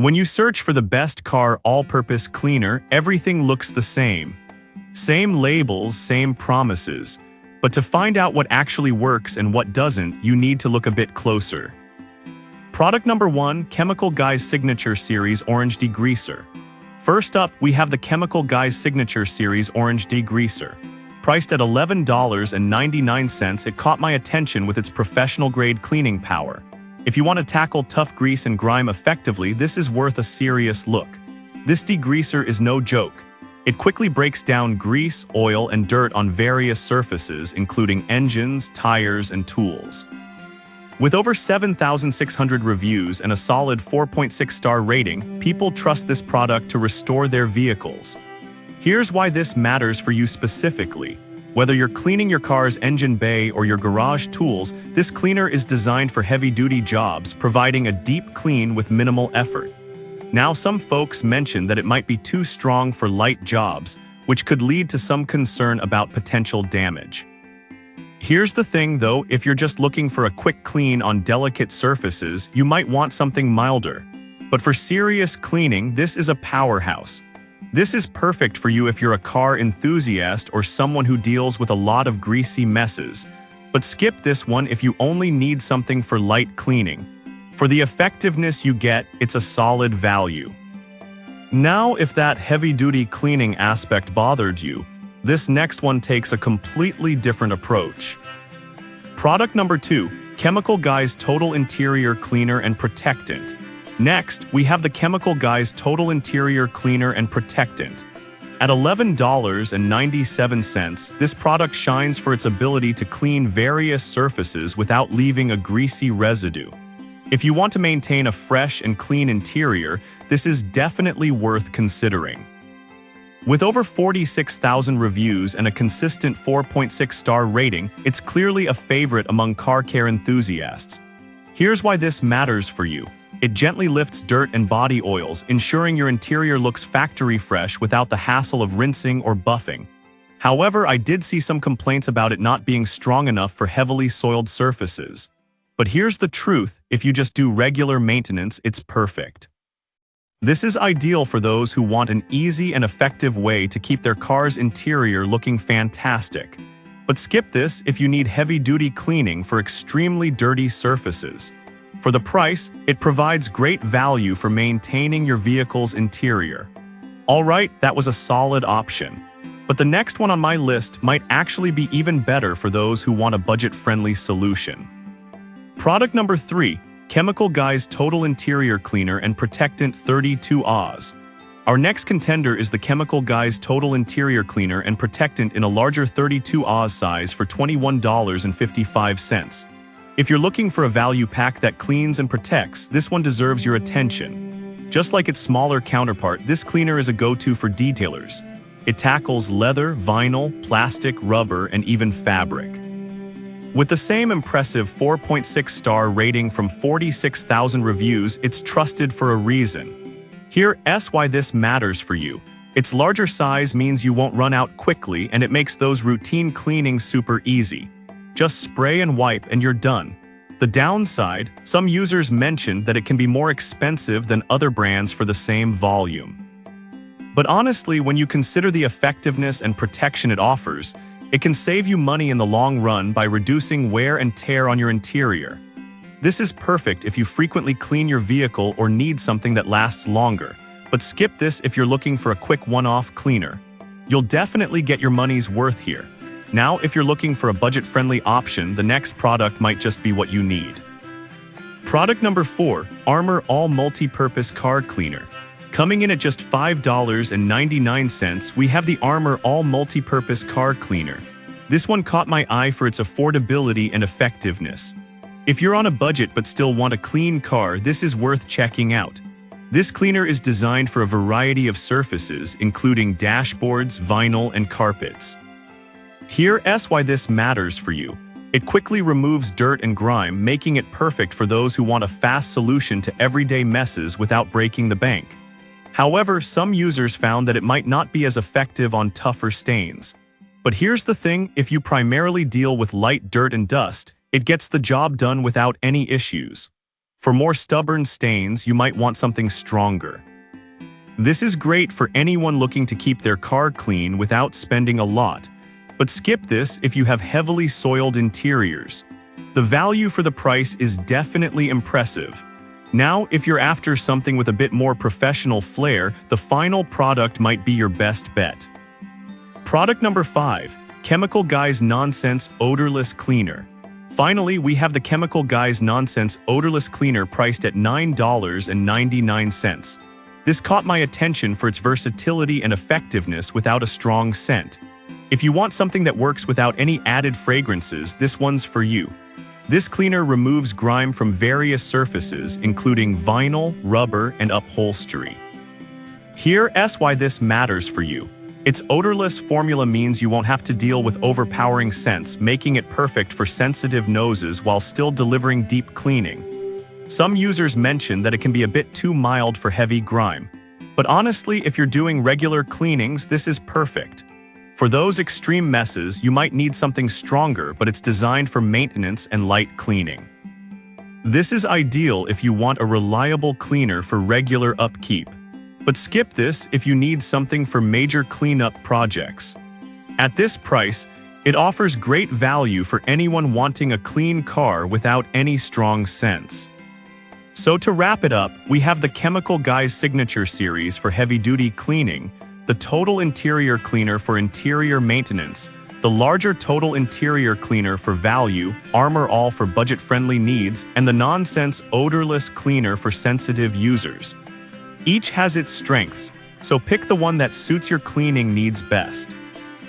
When you search for the best car all-purpose cleaner, everything looks the same. Same labels, same promises. But to find out what actually works and what doesn't, you need to look a bit closer. Product number 1, Chemical Guys Signature Series Orange Degreaser. First up, we have the Chemical Guys Signature Series Orange Degreaser. Priced at $11.99, it caught my attention with its professional-grade cleaning power. If you want to tackle tough grease and grime effectively, this is worth a serious look. This degreaser is no joke. It quickly breaks down grease, oil, and dirt on various surfaces, including engines, tires, and tools. With over 7,600 reviews and a solid 4.6-star rating, people trust this product to restore their vehicles. Here's why this matters for you specifically. Whether you're cleaning your car's engine bay or your garage tools, this cleaner is designed for heavy-duty jobs, providing a deep clean with minimal effort. Now, some folks mention that it might be too strong for light jobs, which could lead to some concern about potential damage. Here's the thing though, if you're just looking for a quick clean on delicate surfaces, you might want something milder. But for serious cleaning, this is a powerhouse. This is perfect for you if you're a car enthusiast or someone who deals with a lot of greasy messes. But skip this one if you only need something for light cleaning. For the effectiveness you get, it's a solid value. Now, if that heavy-duty cleaning aspect bothered you, this next one takes a completely different approach. Product number 2, Chemical Guys Total Interior Cleaner and Protectant. Next, we have the Chemical Guys Total Interior Cleaner and Protectant. At $11.97, this product shines for its ability to clean various surfaces without leaving a greasy residue. If you want to maintain a fresh and clean interior, this is definitely worth considering. With over 46,000 reviews and a consistent 4.6-star rating, it's clearly a favorite among car care enthusiasts. Here's why this matters for you. It gently lifts dirt and body oils, ensuring your interior looks factory fresh without the hassle of rinsing or buffing. However, I did see some complaints about it not being strong enough for heavily soiled surfaces. But here's the truth, if you just do regular maintenance, it's perfect. This is ideal for those who want an easy and effective way to keep their car's interior looking fantastic. But skip this if you need heavy-duty cleaning for extremely dirty surfaces. For the price, it provides great value for maintaining your vehicle's interior. Alright, that was a solid option. But the next one on my list might actually be even better for those who want a budget-friendly solution. Product number 3, Chemical Guys Total Interior Cleaner and Protectant 32 Oz. Our next contender is the Chemical Guys Total Interior Cleaner and Protectant in a larger 32 Oz size for $21.55. If you're looking for a value pack that cleans and protects, this one deserves your attention. Just like its smaller counterpart, this cleaner is a go-to for detailers. It tackles leather, vinyl, plastic, rubber, and even fabric. With the same impressive 4.6-star rating from 46,000 reviews, it's trusted for a reason. Here's why this matters for you. Its larger size means you won't run out quickly, and it makes those routine cleanings super easy. Just spray and wipe and you're done. The downside, some users mentioned that it can be more expensive than other brands for the same volume. But honestly, when you consider the effectiveness and protection it offers, it can save you money in the long run by reducing wear and tear on your interior. This is perfect if you frequently clean your vehicle or need something that lasts longer, but skip this if you're looking for a quick one-off cleaner. You'll definitely get your money's worth here. Now, if you're looking for a budget-friendly option, the next product might just be what you need. Product number 4, Armor All Multi-Purpose Car Cleaner. Coming in at just $5.99, we have the Armor All Multi-Purpose Car Cleaner. This one caught my eye for its affordability and effectiveness. If you're on a budget but still want a clean car, this is worth checking out. This cleaner is designed for a variety of surfaces, including dashboards, vinyl, and carpets. Here's why this matters for you. It quickly removes dirt and grime, making it perfect for those who want a fast solution to everyday messes without breaking the bank. However, some users found that it might not be as effective on tougher stains. But here's the thing, if you primarily deal with light dirt and dust, it gets the job done without any issues. For more stubborn stains, you might want something stronger. This is great for anyone looking to keep their car clean without spending a lot, but skip this if you have heavily soiled interiors. The value for the price is definitely impressive. Now, if you're after something with a bit more professional flair, the final product might be your best bet. Product number 5, Chemical Guys Nonsense Odorless Cleaner. Finally, we have the Chemical Guys Nonsense Odorless Cleaner priced at $9.99. This caught my attention for its versatility and effectiveness without a strong scent. If you want something that works without any added fragrances, this one's for you. This cleaner removes grime from various surfaces, including vinyl, rubber, and upholstery. Here's why this matters for you. Its odorless formula means you won't have to deal with overpowering scents, making it perfect for sensitive noses while still delivering deep cleaning. Some users mention that it can be a bit too mild for heavy grime. But honestly, if you're doing regular cleanings, this is perfect. For those extreme messes, you might need something stronger, but it's designed for maintenance and light cleaning. This is ideal if you want a reliable cleaner for regular upkeep. But skip this if you need something for major cleanup projects. At this price, it offers great value for anyone wanting a clean car without any strong scents. So to wrap it up, we have the Chemical Guys Signature Series for heavy-duty cleaning, the Total Interior Cleaner for interior maintenance, the larger Total Interior Cleaner for value, Armor All for budget-friendly needs, and the Nonsense Odorless Cleaner for sensitive users. Each has its strengths, so pick the one that suits your cleaning needs best.